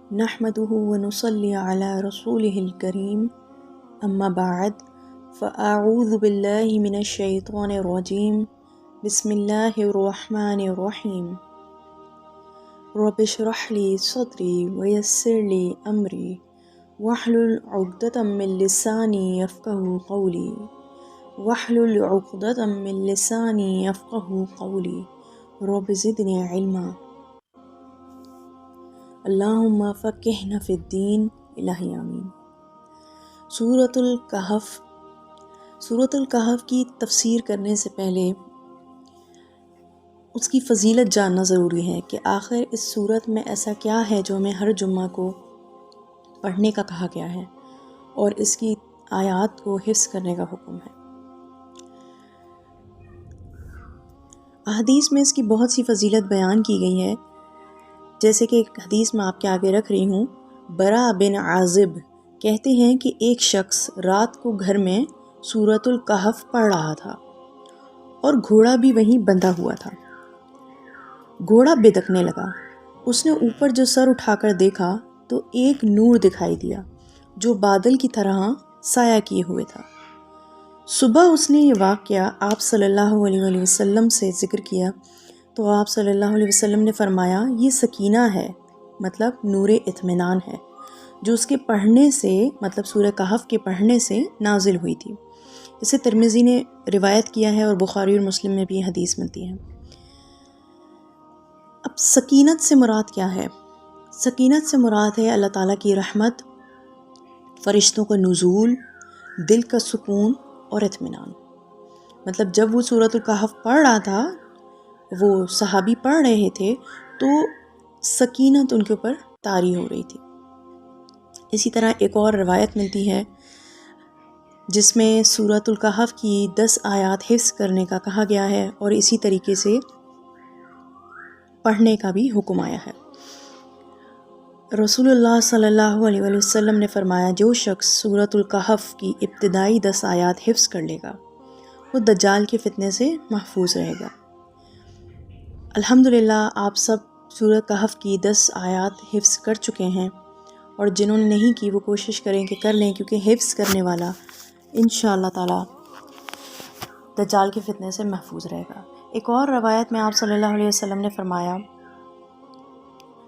نحمده ونصلي على رسوله الكريم أما بعد فأعوذ بالله من الشيطان الرجيم بسم الله الرحمن الرحيم رب اشرح لي صدري ويسر لي أمري واحلل عقدة من لساني يفقه قولي رب زدني علما اللہم فقہنا فی الدین الہی آمین۔ سورۃ الکہف کی تفسیر کرنے سے پہلے اس کی فضیلت جاننا ضروری ہے کہ آخر اس سورت میں ایسا کیا ہے جو ہمیں ہر جمعہ کو پڑھنے کا کہا گیا ہے اور اس کی آیات کو حفظ کرنے کا حکم ہے۔ احادیث میں اس کی بہت سی فضیلت بیان کی گئی ہے، جیسے کہ ایک حدیث میں آپ کے آگے رکھ رہی ہوں۔ برا بن عازب کہتے ہیں کہ ایک شخص رات کو گھر میں سورۃ الکہف پڑھ رہا تھا اور گھوڑا بھی وہیں بندھا ہوا تھا۔ گھوڑا بدکنے لگا۔ اس نے اوپر جو سر اٹھا کر دیکھا تو ایک نور دکھائی دیا جو بادل کی طرح سایہ کیے ہوئے تھا۔ صبح اس نے یہ واقعہ آپ صلی اللہ علیہ وآلہ وسلم سے ذکر کیا تو آپ صلی اللہ علیہ وسلم نے فرمایا یہ سکینہ ہے، مطلب نور اطمینان ہے، جو اس کے پڑھنے سے مطلب سورہ کہف کے پڑھنے سے نازل ہوئی تھی۔ اسے ترمذی نے روایت کیا ہے اور بخاری اور مسلم میں بھی یہ حدیث ملتی ہے۔ اب سکینت سے مراد کیا ہے؟ سکینت سے مراد ہے اللہ تعالیٰ کی رحمت، فرشتوں کا نزول، دل کا سکون اور اطمینان۔ مطلب جب وہ سورۃ الکہف پڑھ رہا تھا، وہ صحابی پڑھ رہے تھے تو سکینت ان کے اوپر طاری ہو رہی تھی۔ اسی طرح ایک اور روایت ملتی ہے جس میں سورۃ الکہف کی 10 آیات حفظ کرنے کا کہا گیا ہے اور اسی طریقے سے پڑھنے کا بھی حکم آیا ہے۔ رسول اللہ صلی اللہ علیہ وآلہ وسلم نے فرمایا جو شخص سورۃ الکہف کی ابتدائی 10 آیات حفظ کر لے گا وہ دجال کے فتنے سے محفوظ رہے گا۔ الحمدللہ آپ سب سورۃ کہف کی 10 آیات حفظ کر چکے ہیں، اور جنہوں نے نہیں کی وہ کوشش کریں کہ کر لیں، کیونکہ حفظ کرنے والا انشاءاللہ تعالی دجال کے فتنے سے محفوظ رہے گا۔ ایک اور روایت میں آپ صلی اللہ علیہ وسلم نے فرمایا،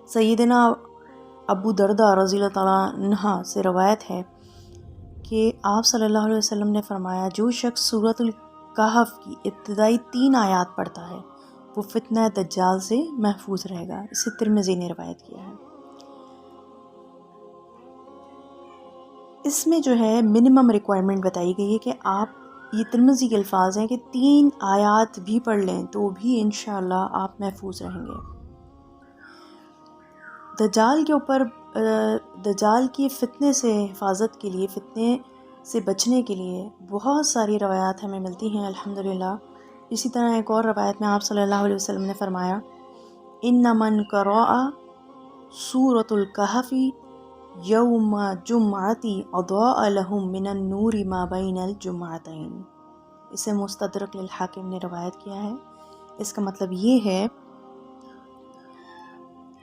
سیدنا ابو درداء رضی اللہ تعالیٰ عنہ سے روایت ہے کہ آپ صلی اللہ علیہ وسلم نے فرمایا جو شخص سورۃ الکہف کی ابتدائی 3 آیات پڑھتا ہے وہ فتنہ دجال سے محفوظ رہے گا۔ اسے ترمذی نے روایت کیا ہے۔ اس میں جو ہے منیمم ریکوائرمنٹ بتائی گئی ہے کہ آپ، یہ ترمذی کے الفاظ ہیں کہ 3 آیات بھی پڑھ لیں تو بھی انشاءاللہ آپ محفوظ رہیں گے۔ دجال کے اوپر دجال کی فتنے سے حفاظت کے لیے، فتنے سے بچنے کے لیے بہت ساری روایات ہمیں ملتی ہیں الحمدللہ۔ اسی طرح ایک اور روایت میں آپ صلی اللہ علیہ وسلم نے فرمایا ان من قرأ سورۃ الکہف یوم جمعۃ اضاء له من النور ما بین الجمعتین۔ اسے مستدرک للحاکم نے روایت کیا ہے۔ اس کا مطلب یہ ہے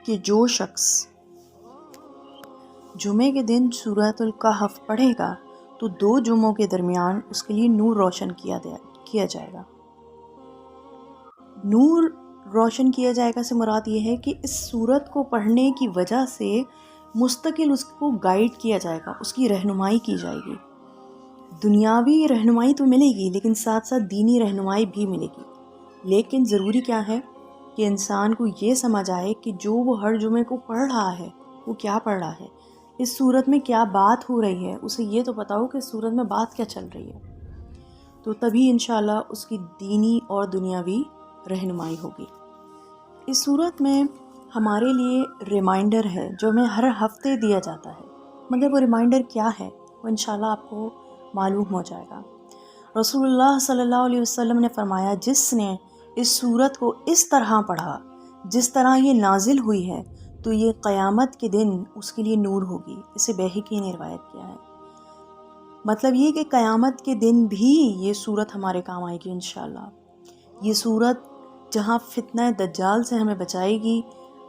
کہ جو شخص جمعے کے دن سورۃ الکہف پڑھے گا تو 2 جمعوں کے درمیان اس کے لیے نور روشن کیا جائے گا۔ نور روشن کیا جائے گا سے مراد یہ ہے کہ اس سورت کو پڑھنے کی وجہ سے مستقل اس کو گائیڈ کیا جائے گا، اس کی رہنمائی کی جائے گی۔ دنیاوی رہنمائی تو ملے گی لیکن ساتھ ساتھ دینی رہنمائی بھی ملے گی۔ لیکن ضروری کیا ہے کہ انسان کو یہ سمجھ آئے کہ جو وہ ہر جمعے کو پڑھ رہا ہے وہ کیا پڑھ رہا ہے، اس سورت میں کیا بات ہو رہی ہے، اسے یہ تو پتا ہو کہ اس سورت میں بات کیا چل رہی ہے، تو تبھی انشاءاللہ اس کی دینی اور دنیاوی رہنمائی ہوگی۔ اس صورت میں ہمارے لیے ریمائنڈر ہے جو ہمیں ہر ہفتے دیا جاتا ہے، مگر وہ ریمائنڈر کیا ہے وہ انشاءاللہ آپ کو معلوم ہو جائے گا۔ رسول اللہ صلی اللہ علیہ وسلم نے فرمایا جس نے اس صورت کو اس طرح پڑھا جس طرح یہ نازل ہوئی ہے تو یہ قیامت کے دن اس کے لیے نور ہوگی۔ اسے بیہقی نے روایت کیا ہے۔ مطلب یہ کہ قیامت کے دن بھی یہ صورت ہمارے کام آئے گی انشاءاللہ۔ یہ صورت جہاں فتنہ دجال سے ہمیں بچائے گی،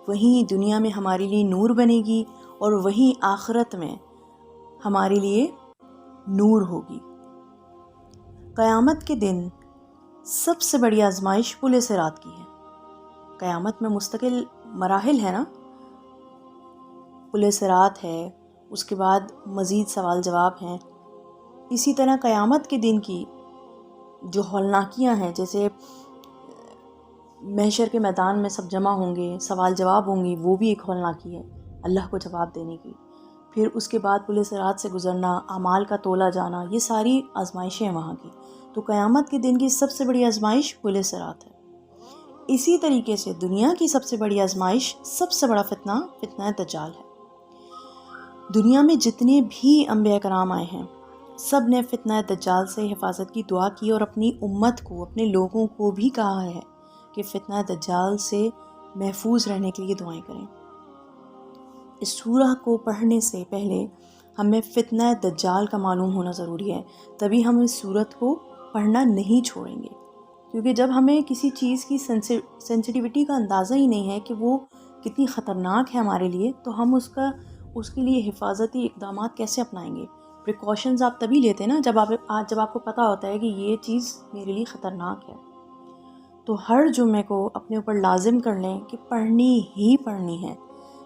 وہیں دنیا میں ہمارے لیے نور بنے گی، اور وہیں آخرت میں ہمارے لیے نور ہوگی۔ قیامت کے دن سب سے بڑی آزمائش پل صراط کی ہے۔ قیامت میں مستقل مراحل ہے نا، پل صراط ہے، اس کے بعد مزید سوال جواب ہیں۔ اسی طرح قیامت کے دن کی جو ہولناکیاں ہیں، جیسے محشر کے میدان میں سب جمع ہوں گے، سوال جواب ہوں گی، وہ بھی ایک ہولناکی ہے اللہ کو جواب دینے کی۔ پھر اس کے بعد پل صراط سے گزرنا، اعمال کا تولا جانا، یہ ساری آزمائشیں ہیں وہاں کی۔ تو قیامت کے دن کی سب سے بڑی آزمائش پل صراط ہے۔ اسی طریقے سے دنیا کی سب سے بڑی آزمائش، سب سے بڑا فتنہ دجال ہے۔ دنیا میں جتنے بھی انبیاء کرام آئے ہیں، سب نے فتنہ دجال سے حفاظت کی دعا کی، اور اپنی امت کو، اپنے لوگوں کو بھی کہا ہے کہ فتنہ دجال سے محفوظ رہنے کے لیے دعائیں کریں۔ اس سورہ کو پڑھنے سے پہلے ہمیں فتنہ دجال کا معلوم ہونا ضروری ہے، تبھی ہم اس سورت کو پڑھنا نہیں چھوڑیں گے۔ کیونکہ جب ہمیں کسی چیز کی سینسٹیوٹی کا اندازہ ہی نہیں ہے کہ وہ کتنی خطرناک ہے ہمارے لیے، تو ہم اس کے لیے حفاظتی اقدامات کیسے اپنائیں گے؟ پریکاشنز آپ تبھی لیتے ہیں نا جب آپ کو پتہ ہوتا ہے کہ یہ چیز میرے لیے خطرناک ہے۔ تو ہر جمعے کو اپنے اوپر لازم کر لیں کہ پڑھنی ہی پڑھنی ہے،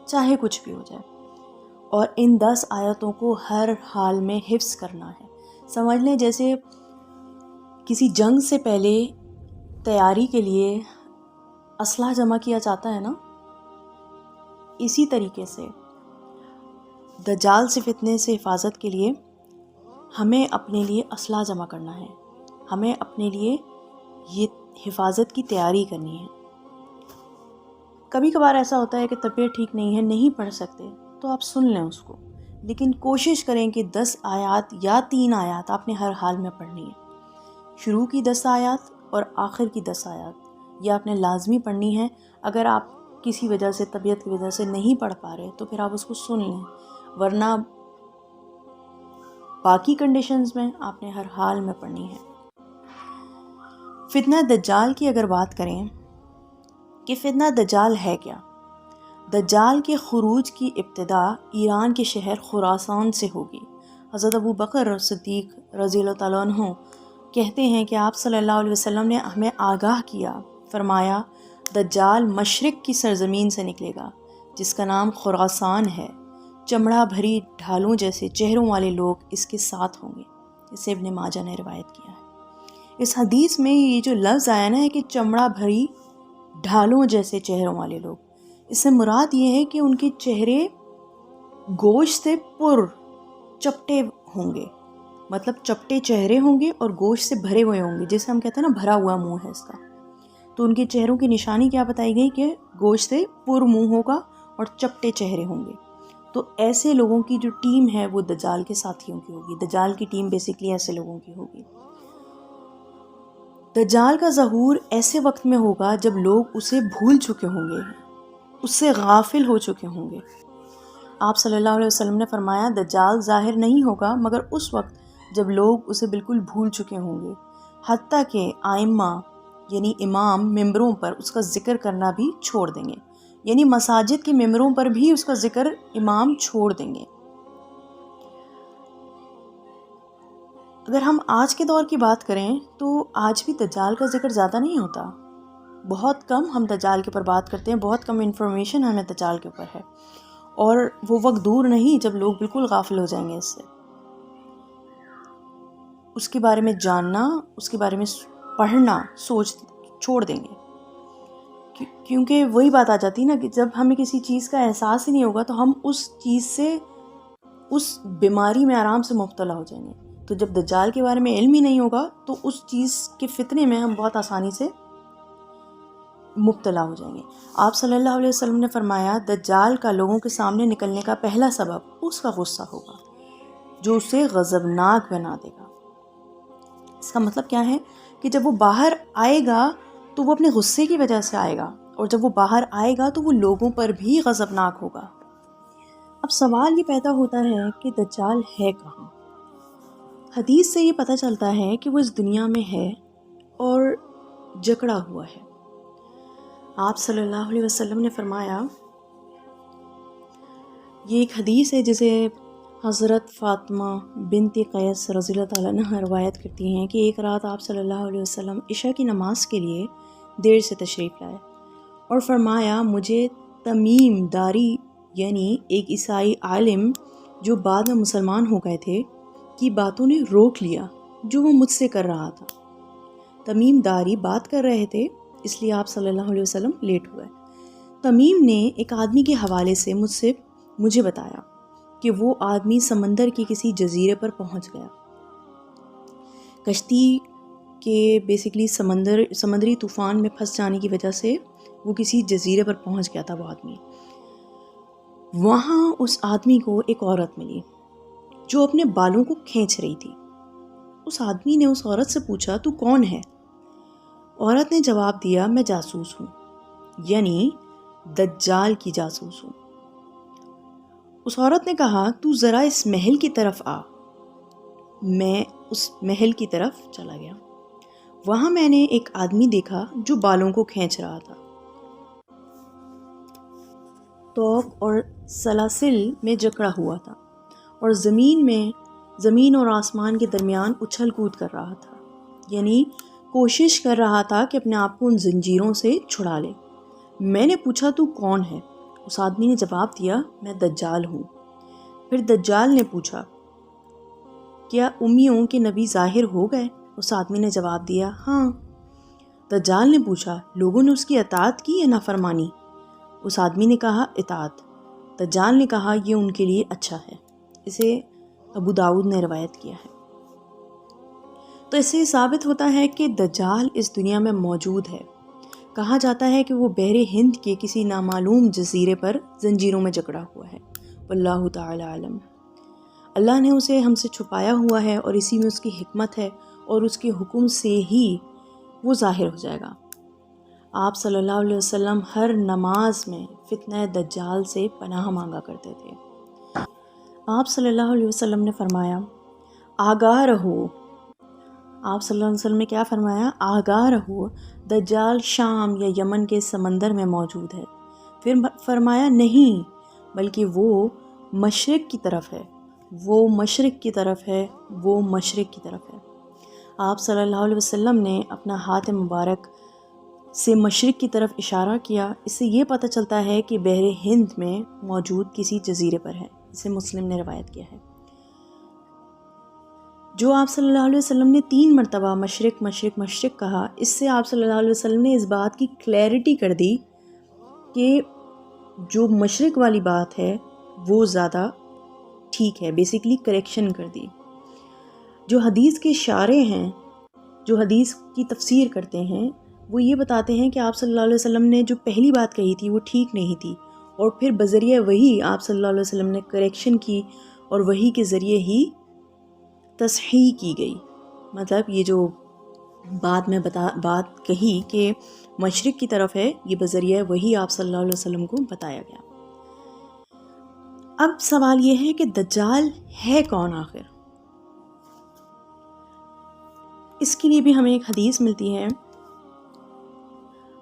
چاہے کچھ بھی ہو جائے، اور ان 10 آیتوں کو ہر حال میں حفظ کرنا ہے۔ سمجھ لیں جیسے کسی جنگ سے پہلے تیاری کے لیے اسلحہ جمع کیا جاتا ہے نا، اسی طریقے سے دجال سے فتنے سے حفاظت کے لیے ہمیں اپنے لیے اسلحہ جمع کرنا ہے، ہمیں اپنے لیے یہ حفاظت کی تیاری کرنی ہے۔ کبھی کبھار ایسا ہوتا ہے کہ طبیعت ٹھیک نہیں ہے، نہیں پڑھ سکتے، تو آپ سن لیں اس کو، لیکن کوشش کریں کہ 10 آیات یا 3 آیات آپ نے ہر حال میں پڑھنی ہے۔ شروع کی 10 آیات اور آخر کی 10 آیات یہ آپ نے لازمی پڑھنی ہے۔ اگر آپ کسی وجہ سے، طبیعت کی وجہ سے نہیں پڑھ پا رہے تو پھر آپ اس کو سن لیں، ورنہ باقی کنڈیشنز میں آپ نے ہر حال میں پڑھنی ہے۔ فتنہ دجال کی اگر بات کریں کہ فتنہ دجال ہے کیا؟ دجال کے خروج کی ابتدا ایران کے شہر خراسان سے ہوگی۔ حضرت ابو بکر صدیق رضی اللہ تعالیٰ عنہ کہتے ہیں کہ آپ صلی اللہ علیہ وسلم نے ہمیں آگاہ کیا، فرمایا دجال مشرق کی سرزمین سے نکلے گا جس کا نام خراسان ہے، چمڑا بھری ڈھالوں جیسے چہروں والے لوگ اس کے ساتھ ہوں گے۔ اسے ابن ماجہ نے روایت کیا ہے۔ اس حدیث میں یہ جو لفظ آیا نا ہے کہ چمڑا بھری ڈھالوں جیسے چہروں والے لوگ، اس سے مراد یہ ہے کہ ان کے چہرے گوشت سے پر چپٹے ہوں گے، مطلب چپٹے چہرے ہوں گے اور گوشت سے بھرے ہوئے ہوں گے، جیسے ہم کہتے ہیں نا بھرا ہوا منہ ہے اس کا۔ تو ان کے چہروں کی نشانی کیا بتائی گئی کہ گوشت سے پر منہ ہوگا اور چپٹے چہرے ہوں گے۔ تو ایسے لوگوں کی جو ٹیم ہے وہ دجال کے ساتھیوں کی ہوگی۔ دجال کی ٹیم بیسیکلی ایسے لوگوں کی ہوگی۔ دجال کا ظہور ایسے وقت میں ہوگا جب لوگ اسے بھول چکے ہوں گے، اس سے غافل ہو چکے ہوں گے۔ آپ صلی اللہ علیہ وسلم نے فرمایا دجال ظاہر نہیں ہوگا مگر اس وقت جب لوگ اسے بالکل بھول چکے ہوں گے، حتیٰ کہ ائمہ یعنی امام ممبروں پر اس کا ذکر کرنا بھی چھوڑ دیں گے، یعنی مساجد کے ممبروں پر بھی اس کا ذکر امام چھوڑ دیں گے۔ اگر ہم آج کے دور کی بات کریں تو آج بھی دجال کا ذکر زیادہ نہیں ہوتا، بہت کم ہم دجال کے اوپر بات کرتے ہیں، بہت کم انفارمیشن ہمیں دجال کے اوپر ہے، اور وہ وقت دور نہیں جب لوگ بالکل غافل ہو جائیں گے اس سے، اس کے بارے میں جاننا، اس کے بارے میں پڑھنا چھوڑ دیں گے، کیونکہ وہی بات آ جاتی ہے نا کہ جب ہمیں کسی چیز کا احساس ہی نہیں ہوگا تو ہم اس چیز سے، اس بیماری میں آرام سے مبتلا ہو جائیں گے۔ تو جب دجال کے بارے میں علم ہی نہیں ہوگا تو اس چیز کے فتنے میں ہم بہت آسانی سے مبتلا ہو جائیں گے۔ آپ صلی اللہ علیہ وسلم نے فرمایا دجال کا لوگوں کے سامنے نکلنے کا پہلا سبب اس کا غصہ ہوگا جو اسے غضبناک بنا دے گا۔ اس کا مطلب کیا ہے کہ جب وہ باہر آئے گا تو وہ اپنے غصے کی وجہ سے آئے گا، اور جب وہ باہر آئے گا تو وہ لوگوں پر بھی غضبناک ہوگا۔ اب سوال یہ پیدا ہوتا ہے کہ دجال ہے کہاں؟ حدیث سے یہ پتہ چلتا ہے کہ وہ اس دنیا میں ہے اور جکڑا ہوا ہے۔ آپ صلی اللہ علیہ وسلم نے فرمایا یہ ایک حدیث ہے جسے حضرت فاطمہ بنت قیس رضی اللہ تعالیٰ عنہ روایت کرتی ہیں کہ ایک رات آپ صلی اللہ علیہ وسلم عشاء کی نماز کے لیے دیر سے تشریف لائے اور فرمایا مجھے تمیم داری یعنی ایک عیسائی عالم جو بعد میں مسلمان ہو گئے تھے کی باتوں نے روک لیا جو وہ مجھ سے کر رہا تھا۔ تمیم داری بات کر رہے تھے اس لیے آپ صلی اللہ علیہ وسلم لیٹ ہوئے۔ تمیم نے ایک آدمی کے حوالے سے مجھے بتایا کہ وہ آدمی سمندر کے کسی جزیرے پر پہنچ گیا۔ کشتی کے بیسیکلی سمندری طوفان میں پھنس جانے کی وجہ سے وہ کسی جزیرے پر پہنچ گیا تھا وہ آدمی۔ وہاں اس آدمی کو ایک عورت ملی جو اپنے بالوں کو کھینچ رہی تھی۔ اس آدمی نے اس عورت سے پوچھا تو کون ہے؟ عورت نے جواب دیا میں جاسوس ہوں، یعنی دجال کی جاسوس ہوں۔ اس عورت نے کہا تو ذرا اس محل کی طرف آ۔ میں اس محل کی طرف چلا گیا۔ وہاں میں نے ایک آدمی دیکھا جو بالوں کو کھینچ رہا تھا، توق اور سلاسل میں جکڑا ہوا تھا اور زمین اور آسمان کے درمیان اچھل کود کر رہا تھا، یعنی کوشش کر رہا تھا کہ اپنے آپ کو ان زنجیروں سے چھڑا لے۔ میں نے پوچھا تو کون ہے؟ اس آدمی نے جواب دیا میں دجال ہوں۔ پھر دجال نے پوچھا کیا امیوں کے نبی ظاہر ہو گئے؟ اس آدمی نے جواب دیا ہاں۔ دجال نے پوچھا لوگوں نے اس کی اطاعت کی یا نافرمانی؟ اس آدمی نے کہا اطاعت۔ دجال نے کہا یہ ان کے لیے اچھا ہے۔ اسے ابو داؤد نے روایت کیا ہے۔ تو اس سے ثابت ہوتا ہے کہ دجال اس دنیا میں موجود ہے۔ کہا جاتا ہے کہ وہ بحر ہند کے کسی نامعلوم جزیرے پر زنجیروں میں جکڑا ہوا ہے۔ واللہ تعالی عالم۔ اللہ نے اسے ہم سے چھپایا ہوا ہے اور اسی میں اس کی حکمت ہے اور اس کے حکم سے ہی وہ ظاہر ہو جائے گا۔ آپ صلی اللہ علیہ وسلم ہر نماز میں فتنہ دجال سے پناہ مانگا کرتے تھے۔ آپ صلی اللہ علیہ وسلم نے فرمایا آگاہ رہو۔ آپ صلی اللہ علیہ وسلم نے کیا فرمایا؟ آگاہ رہو، دجال شام یا یمن کے سمندر میں موجود ہے۔ پھر فرمایا نہیں، بلکہ وہ مشرق کی طرف ہے، وہ مشرق کی طرف ہے، وہ مشرق کی طرف ہے۔ آپ صلی اللہ علیہ وسلم نے اپنا ہاتھ مبارک سے مشرق کی طرف اشارہ کیا۔ اس سے یہ پتہ چلتا ہے کہ بحر ہند میں موجود کسی جزیرے پر ہے۔ اسے مسلم نے روایت کیا ہے۔ جو آپ صلی اللہ علیہ وسلم نے 3 مرتبہ مشرق مشرق مشرق کہا، اس سے آپ صلی اللہ علیہ وسلم نے اس بات کی کلیئرٹی کر دی کہ جو مشرق والی بات ہے وہ زیادہ ٹھیک ہے، بیسیکلی کریکشن کر دی۔ جو حدیث کے شارح ہیں، جو حدیث کی تفسیر کرتے ہیں، وہ یہ بتاتے ہیں کہ آپ صلی اللہ علیہ وسلم نے جو پہلی بات کہی تھی وہ ٹھیک نہیں تھی، اور پھر بذریعہ وہی آپ صلی اللہ علیہ وسلم نے کریکشن کی اور وہی کے ذریعے ہی تصحیح کی گئی۔ مطلب یہ جو بعد میں بات کہی کہ مشرق کی طرف ہے، یہ بذریعہ وہی آپ صلی اللہ علیہ وسلم کو بتایا گیا۔ اب سوال یہ ہے کہ دجال ہے کون آخر؟ اس کے لیے بھی ہمیں ایک حدیث ملتی ہے۔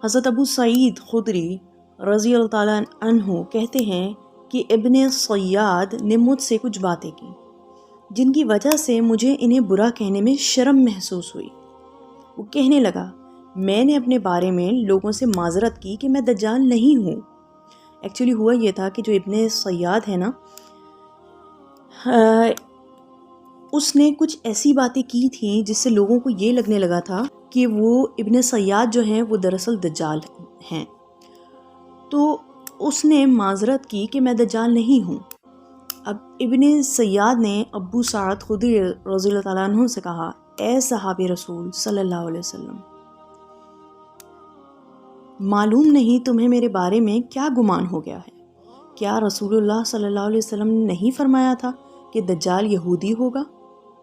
حضرت ابو سعید خدری رضی اللہ تعالیٰ عنہ کہتے ہیں کہ ابن صیاد نے مجھ سے کچھ باتیں کی جن کی وجہ سے مجھے انہیں برا کہنے میں شرم محسوس ہوئی۔ وہ کہنے لگا میں نے اپنے بارے میں لوگوں سے معذرت کی کہ میں دجال نہیں ہوں۔ ایکچولی ہوا یہ تھا کہ جو ابن صیاد ہے نا، اس نے کچھ ایسی باتیں کی تھیں جس سے لوگوں کو یہ لگنے لگا تھا کہ وہ ابن صیاد جو ہیں وہ دراصل دجال ہیں۔ تو اس نے معذرت کی کہ میں دجال نہیں ہوں۔ اب ابن صیاد نے ابو سعید خدری رضی اللہ تعالیٰ عنہ سے کہا اے صحابی رسول صلی اللہ علیہ وسلم، معلوم نہیں تمہیں میرے بارے میں کیا گمان ہو گیا ہے؟ کیا رسول اللہ صلی اللہ علیہ وسلم نے نہیں فرمایا تھا کہ دجال یہودی ہوگا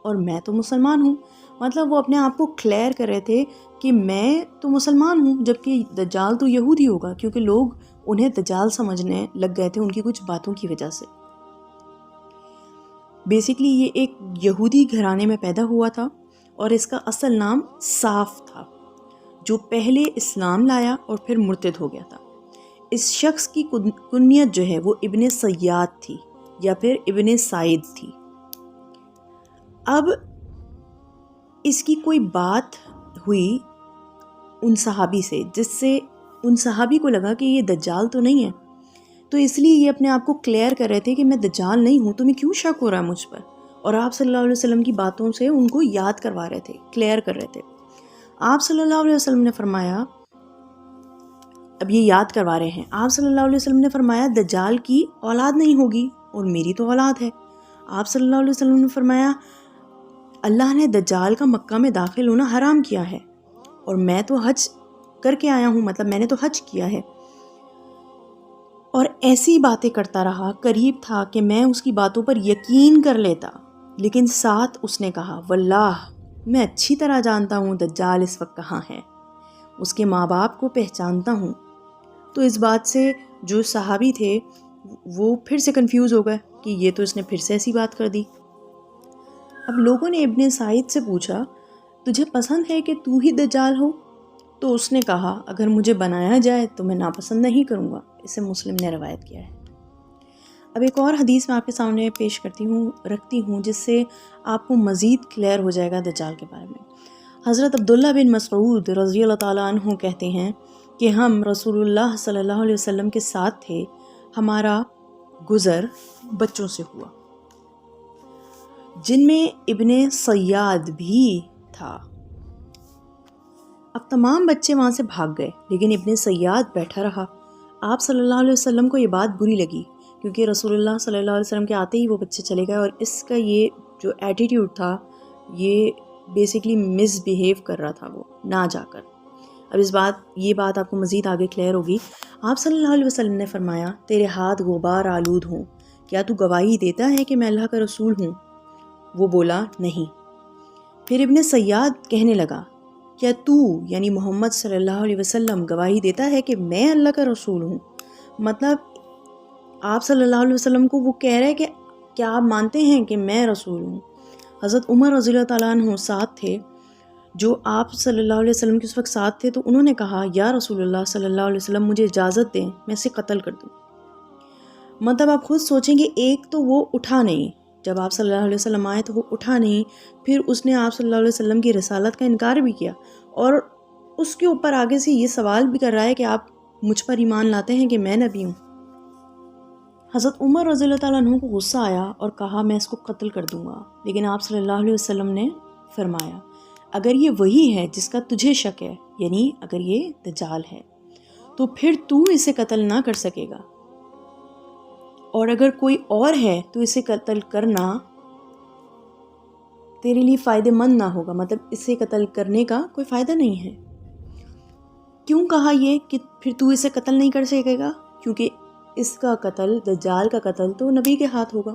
اور میں تو مسلمان ہوں؟ مطلب وہ اپنے آپ کو کلیئر کر رہے تھے کہ میں تو مسلمان ہوں جبکہ دجال تو یہودی ہوگا، کیونکہ لوگ انہیں دجال سمجھنے لگ گئے تھے ان کی کچھ باتوں کی وجہ سے۔ بیسیکلی یہ ایک یہودی گھرانے میں پیدا ہوا تھا اور اس کا اصل نام صاف تھا، جو پہلے اسلام لایا اور پھر مرتد ہو گیا تھا۔ اس شخص کی کنیت جو ہے وہ ابن صیاد تھی، یا پھر ابن سعید تھی۔ اب اس کی کوئی بات ہوئی ان صحابی سے، جس سے ان صحابی کو لگا کہ یہ دجال تو نہیں ہے، تو اس لیے یہ اپنے آپ کو کلیئر کر رہے تھے کہ میں دجال نہیں ہوں، تمہیں کیوں شک ہو رہا ہے مجھ پر، اور آپ صلی اللہ علیہ وسلم کی باتوں سے ان کو یاد کروا رہے تھے، کلیئر کر رہے تھے۔ آپ صلی اللہ علیہ وسلم نے فرمایا، اب یہ یاد کروا رہے ہیں، آپ صلی اللہ علیہ وسلم نے فرمایا دجال کی اولاد نہیں ہوگی اور میری تو اولاد ہے۔ آپ صلی اللہ علیہ وسلم نے فرمایا اللہ نے دجال کا مکہ میں داخل ہونا حرام کیا ہے، اور میں تو حج کر کے آیا ہوں، مطلب میں نے تو حج کیا ہے۔ اور ایسی باتیں کرتا رہا، قریب تھا کہ میں اس کی باتوں پر یقین کر لیتا، لیکن ساتھ اس نے کہا واللہ میں اچھی طرح جانتا ہوں دجال اس وقت کہاں ہے، اس کے ماں باپ کو پہچانتا ہوں۔ تو اس بات سے جو صحابی تھے وہ پھر سے کنفیوز ہو گئے کہ یہ تو اس نے پھر سے ایسی بات کر دی۔ اب لوگوں نے ابن سعید سے پوچھا تجھے پسند ہے کہ تو ہی دجال ہو؟ تو اس نے کہا اگر مجھے بنایا جائے تو میں ناپسند نہیں کروں گا۔ اسے مسلم نے روایت کیا ہے۔ اب ایک اور حدیث میں آپ کے سامنے پیش رکھتی ہوں جس سے آپ کو مزید کلیئر ہو جائے گا دجال کے بارے میں۔ حضرت عبداللہ بن مسعود رضی اللہ تعالیٰ عنہ کہتے ہیں کہ ہم رسول اللہ صلی اللہ علیہ وسلم کے ساتھ تھے، ہمارا گزر بچوں سے ہوا جن میں ابن سیاد بھی تھا۔ اب تمام بچے وہاں سے بھاگ گئے لیکن ابن سیاد بیٹھا رہا۔ آپ صلی اللہ علیہ وسلم کو یہ بات بری لگی کیونکہ رسول اللہ صلی اللہ علیہ وسلم کے آتے ہی وہ بچے چلے گئے، اور اس کا یہ جو ایٹیٹیوڈ تھا یہ بیسیکلی مس بیہیو کر رہا تھا وہ نہ جا کر۔ اب یہ بات آپ کو مزید آگے کلیئر ہوگی۔ آپ صلی اللہ علیہ وسلم نے فرمایا تیرے ہاتھ غبار آلود ہوں، کیا تو گواہی دیتا ہے کہ میں اللہ کا رسول ہوں؟ وہ بولا نہیں۔ پھر ابن سیاد کہنے لگا کیا تو یعنی محمد صلی اللہ علیہ وسلم گواہی دیتا ہے کہ میں اللہ کا رسول ہوں؟ مطلب آپ صلی اللہ علیہ وسلم کو وہ کہہ رہے کہ کیا آپ مانتے ہیں کہ میں رسول ہوں؟ حضرت عمر رضی اللہ تعالیٰ عنہ ساتھ تھے، جو آپ صلی اللہ علیہ وسلم کے اس وقت ساتھ تھے، تو انہوں نے کہا یا رسول اللہ صلی اللہ علیہ وسلم مجھے اجازت دیں میں اسے قتل کر دوں۔ مطلب آپ خود سوچیں گے، ایک تو وہ اٹھا نہیں، جب آپ صلی اللہ علیہ وسلم آئے تو وہ اٹھا نہیں، پھر اس نے آپ صلی اللہ علیہ وسلم کی رسالت کا انکار بھی کیا، اور اس کے اوپر آگے سے یہ سوال بھی کر رہا ہے کہ آپ مجھ پر ایمان لاتے ہیں کہ میں نبی ہوں۔ حضرت عمر رضی اللہ تعالیٰ عنہ کو غصہ آیا اور کہا میں اس کو قتل کر دوں گا، لیکن آپ صلی اللہ علیہ وسلم نے فرمایا اگر یہ وہی ہے جس کا تجھے شک ہے، یعنی اگر یہ دجال ہے، تو پھر تو اسے قتل نہ کر سکے گا، اور اگر کوئی اور ہے تو اسے قتل کرنا تیرے لیے فائدہ مند نہ ہوگا، مطلب اسے قتل کرنے کا کوئی فائدہ نہیں ہے۔ کیوں کہا یہ کہ پھر تو اسے قتل نہیں کر سکے گا؟ کیونکہ اس کا قتل، دجال کا قتل تو نبی کے ہاتھ ہوگا،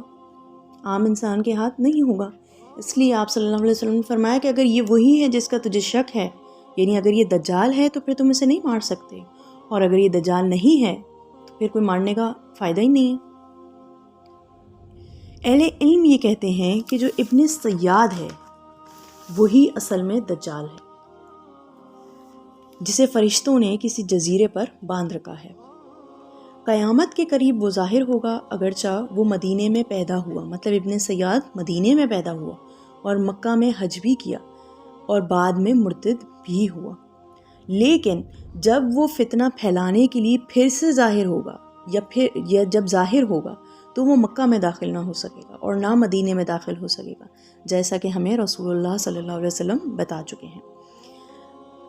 عام انسان کے ہاتھ نہیں ہوگا۔ اس لیے آپ صلی اللہ علیہ وسلم نے فرمایا کہ اگر یہ وہی ہے جس کا تجھے شک ہے، یعنی اگر یہ دجال ہے تو پھر تم اسے نہیں مار سکتے، اور اگر یہ دجال نہیں ہے تو پھر کوئی مارنے کا فائدہ ہی نہیں ہے۔ اہل علم یہ کہتے ہیں کہ جو ابن سیاد ہے وہی اصل میں دجال ہے، جسے فرشتوں نے کسی جزیرے پر باندھ رکھا ہے۔ قیامت کے قریب وہ ظاہر ہوگا، اگرچہ وہ مدینے میں پیدا ہوا، مطلب ابن سیاد مدینے میں پیدا ہوا اور مکہ میں حج بھی کیا اور بعد میں مرتد بھی ہوا، لیکن جب وہ فتنہ پھیلانے کے لیے پھر سے ظاہر ہوگا یا جب ظاہر ہوگا تو وہ مکہ میں داخل نہ ہو سکے گا اور نہ مدینے میں داخل ہو سکے گا، جیسا کہ ہمیں رسول اللہ صلی اللہ علیہ وسلم بتا چکے ہیں۔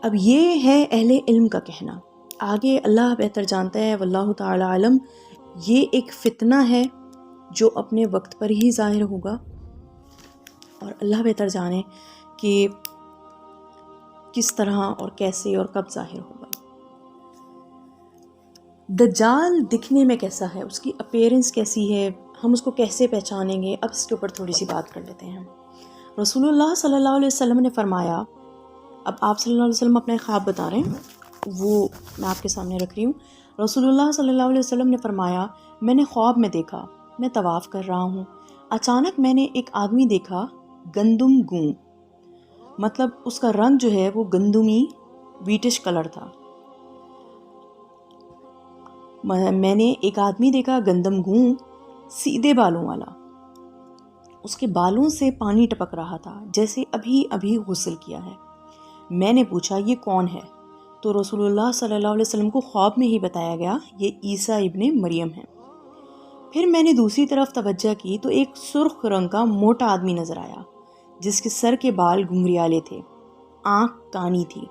اب یہ ہے اہل علم کا کہنا، آگے اللہ بہتر جانتا ہے، واللہ تعالی عالم۔ یہ ایک فتنہ ہے جو اپنے وقت پر ہی ظاہر ہوگا، اور اللہ بہتر جانے کہ کس طرح اور کیسے اور کب ظاہر ہوگا۔ دجال دکھنے میں کیسا ہے، اس کی اپیرنس کیسی ہے، ہم اس کو کیسے پہچانیں گے، اب اس کے اوپر تھوڑی سی بات کر لیتے ہیں۔ رسول اللہ صلی اللہ علیہ وسلم نے فرمایا، اب آپ صلی اللہ علیہ وسلم اپنے خواب بتا رہے ہیں، وہ میں آپ کے سامنے رکھ رہی ہوں۔ رسول اللہ صلی اللہ علیہ وسلم نے فرمایا میں نے خواب میں دیکھا میں طواف کر رہا ہوں، اچانک میں نے ایک آدمی دیکھا گندم گوں، مطلب اس کا رنگ جو ہے وہ گندمی ویٹش کلر تھا۔ میں نے ایک آدمی دیکھا گندم گوں، سیدھے بالوں والا، اس کے بالوں سے پانی ٹپک رہا تھا جیسے ابھی ابھی غسل کیا ہے۔ میں نے پوچھا یہ کون ہے؟ تو رسول اللہ صلی اللہ علیہ وسلم کو خواب میں ہی بتایا گیا یہ عیسیٰ ابن مریم ہے۔ پھر میں نے دوسری طرف توجہ کی تو ایک سرخ رنگ کا موٹا آدمی نظر آیا جس کے سر کے بال گھنگریالے تھے، آنکھ کانی تھی،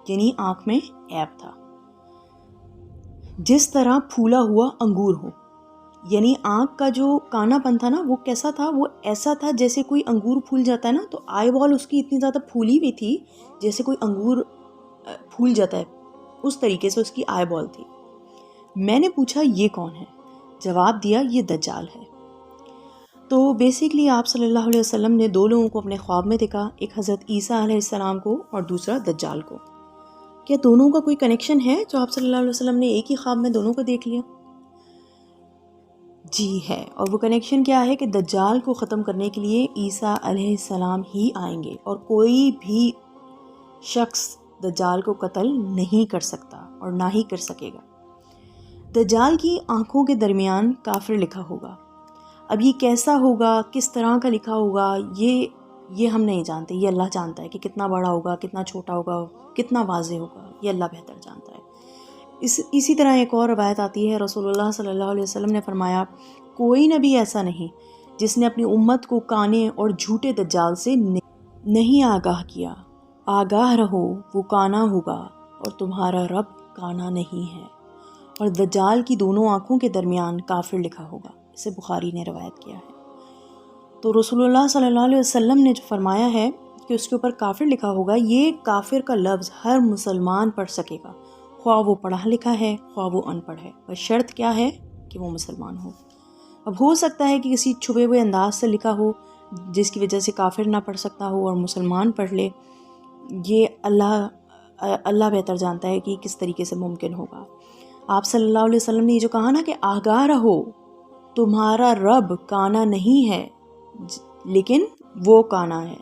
یعنی آنکھ میں عیب تھا، جس طرح پھولا ہوا انگور ہو، یعنی آنکھ کا جو کانا پن تھا نا وہ کیسا تھا، وہ ایسا تھا جیسے کوئی انگور پھول جاتا ہے نا، تو آئی بال اس کی اتنی زیادہ پھولی ہوئی تھی جیسے کوئی انگور پھول جاتا ہے، اس طریقے سے اس کی آئی بال تھی۔ میں نے پوچھا یہ کون ہے؟ جواب دیا یہ دجال ہے۔ تو بیسیکلی آپ صلی اللہ علیہ وسلم نے دو لوگوں کو اپنے خواب میں دیکھا، ایک حضرت عیسیٰ علیہ السلام کو اور دوسرا دجال کو۔ کیا دونوں کا کوئی کنیکشن ہے جو آپ صلی اللہ علیہ وسلم نے ایک ہی خواب میں دونوں کو دیکھ لیا؟ جی ہے، اور وہ کنیکشن کیا ہے کہ دجال کو ختم کرنے کے لیے عیسیٰ علیہ السلام ہی آئیں گے، اور کوئی بھی شخص دجال کو قتل نہیں کر سکتا اور نہ ہی کر سکے گا۔ دجال کی آنکھوں کے درمیان کافر لکھا ہوگا۔ اب یہ کیسا ہوگا، کس طرح کا لکھا ہوگا، یہ ہم نہیں جانتے، یہ اللہ جانتا ہے کہ کتنا بڑا ہوگا، کتنا چھوٹا ہوگا، کتنا واضح ہوگا، یہ اللہ بہتر جانتا ہے۔ اسی طرح ایک اور روایت آتی ہے، رسول اللہ صلی اللہ علیہ وسلم نے فرمایا کوئی نبی ایسا نہیں جس نے اپنی امت کو کانے اور جھوٹے دجال سے نہیں آگاہ کیا۔ آگاہ رہو، وہ کانا ہوگا اور تمہارا رب کانا نہیں ہے، اور دجال کی دونوں آنکھوں کے درمیان کافر لکھا ہوگا۔ اسے بخاری نے روایت کیا ہے۔ تو رسول اللہ صلی اللہ علیہ وسلم نے جو فرمایا ہے کہ اس کے اوپر کافر لکھا ہوگا، یہ کافر کا لفظ ہر مسلمان پڑھ سکے گا، خواہ وہ پڑھا لکھا ہے خواہ وہ ان پڑھ ہے، بس شرط کیا ہے کہ وہ مسلمان ہو۔ اب ہو سکتا ہے کہ کسی چھپے ہوئے انداز سے لکھا ہو جس کی وجہ سے کافر نہ پڑھ سکتا ہو اور مسلمان پڑھ لے، یہ اللہ بہتر جانتا ہے کہ کس طریقے سے ممکن ہوگا۔ آپ صلی اللہ علیہ وسلم نے یہ جو کہا نا کہ آگاہ رہو، تمہارا رب کانا نہیں ہے لیکن وہ کانا ہے،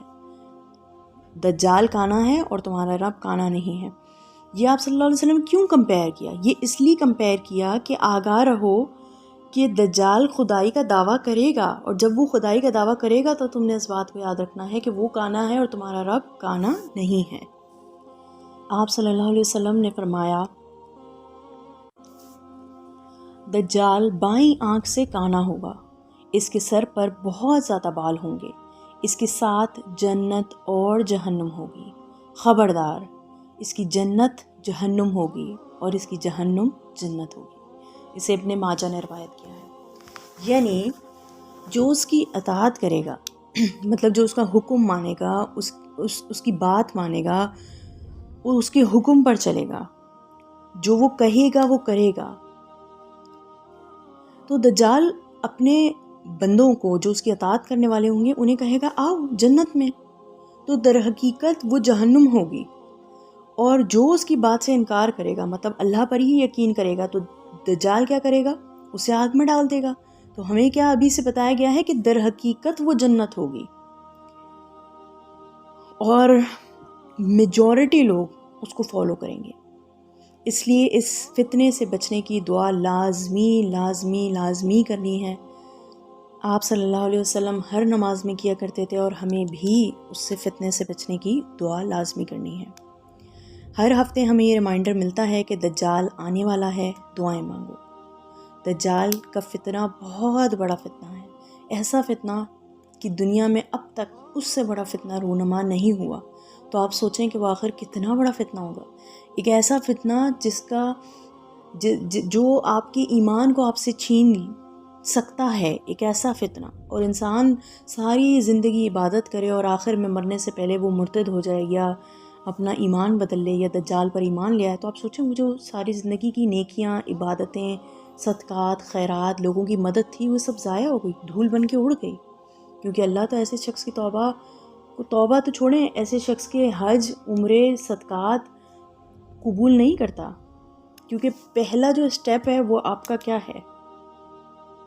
دجال کانا ہے اور تمہارا رب کانا نہیں ہے، یہ آپ صلی اللہ علیہ وسلم کیوں کمپیئر کیا؟ یہ اس لیے کمپیئر کیا کہ آگاہ رہو کہ دجال خدائی کا دعویٰ کرے گا، اور جب وہ خدائی کا دعویٰ کرے گا تو تم نے اس بات کو یاد رکھنا ہے کہ وہ کانا ہے اور تمہارا رب کانا نہیں ہے۔ آپ صلی اللہ علیہ وسلم نے فرمایا دجال بائیں آنکھ سے کانا ہوگا، اس کے سر پر بہت زیادہ بال ہوں گے، اس کے ساتھ جنت اور جہنم ہوگی، خبردار اس کی جنت جہنم ہوگی اور اس کی جہنم جنت ہوگی۔ اسے ابن ماجہ نے روایت کیا ہے۔ یعنی جو اس کی اطاعت کرے گا مطلب جو اس کا حکم مانے گا، اس کی بات مانے گا، وہ اس کے حکم پر چلے گا، جو وہ کہے گا وہ کرے گا، تو دجال اپنے بندوں کو جو اس کی اطاعت کرنے والے ہوں گے انہیں کہے گا آؤ جنت میں، تو در حقیقت وہ جہنم ہوگی، اور جو اس کی بات سے انکار کرے گا، مطلب اللہ پر ہی یقین کرے گا، تو دجال کیا کرے گا؟ اسے آگ میں ڈال دے گا۔ تو ہمیں کیا ابھی سے بتایا گیا ہے کہ در حقیقت وہ جنت ہوگی، اور میجورٹی لوگ اس کو فالو کریں گے۔ اس لیے اس فتنے سے بچنے کی دعا لازمی لازمی لازمی کرنی ہے۔ آپ صلی اللہ علیہ وسلم ہر نماز میں کیا کرتے تھے، اور ہمیں بھی اس سے فتنے سے بچنے کی دعا لازمی کرنی ہے۔ ہر ہفتے ہمیں یہ ریمائنڈر ملتا ہے کہ دجال آنے والا ہے، دعائیں مانگو۔ دجال کا فتنہ بہت بڑا فتنہ ہے، ایسا فتنہ کہ دنیا میں اب تک اس سے بڑا فتنہ رونما نہیں ہوا۔ تو آپ سوچیں کہ وہ آخر کتنا بڑا فتنہ ہوگا، ایک ایسا فتنہ جس کا جو آپ کے ایمان کو آپ سے چھین سکتا ہے، ایک ایسا فتنہ، اور انسان ساری زندگی عبادت کرے اور آخر میں مرنے سے پہلے وہ مرتد ہو جائے یا اپنا ایمان بدل لے یا دجال پر ایمان لے آئے، تو آپ سوچیں وہ جو ساری زندگی کی نیکیاں، عبادتیں، صدقات، خیرات، لوگوں کی مدد تھی، وہ سب ضائع ہو گئی، دھول بن کے اڑ گئی، کیونکہ اللہ تو ایسے شخص کی توبہ تو چھوڑیں، ایسے شخص کے حج، عمرے، صدقات قبول نہیں کرتا، کیونکہ پہلا جو اسٹیپ ہے وہ آپ کا کیا ہے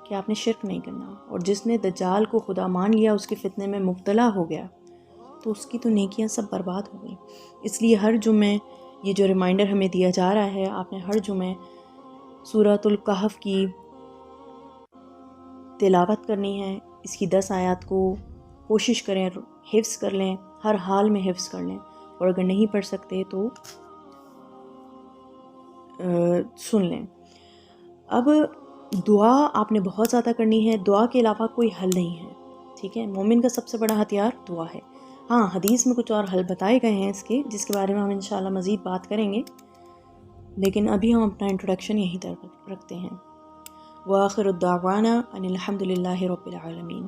کہ آپ نے شرک نہیں کرنا، اور جس نے دجال کو خدا مان لیا، اس کے فتنے میں مبتلا ہو گیا، تو اس کی تو نیکیاں سب برباد ہو گئیں۔ اس لیے ہر جمعے یہ جو ریمائنڈر ہمیں دیا جا رہا ہے، آپ نے ہر جمعے سورۃ الکہف کی تلاوت کرنی ہے اس کی 10 آیات کو، کوشش کریں حفظ کر لیں، ہر حال میں حفظ کر لیں، اور اگر نہیں پڑھ سکتے تو سن لیں۔ اب دعا آپ نے بہت زیادہ کرنی ہے، دعا کے علاوہ کوئی حل نہیں ہے، ٹھیک ہے؟ مومن کا سب سے بڑا ہتھیار دعا ہے۔ ہاں حدیث میں کچھ اور حل بتائے گئے ہیں اس کے، جس کے بارے میں ہم انشاءاللہ مزید بات کریں گے، لیکن ابھی ہم اپنا انٹروڈکشن یہیں تک رکھتے ہیں۔ وآخر الدعوانا ان الحمد للہ رب العالمین۔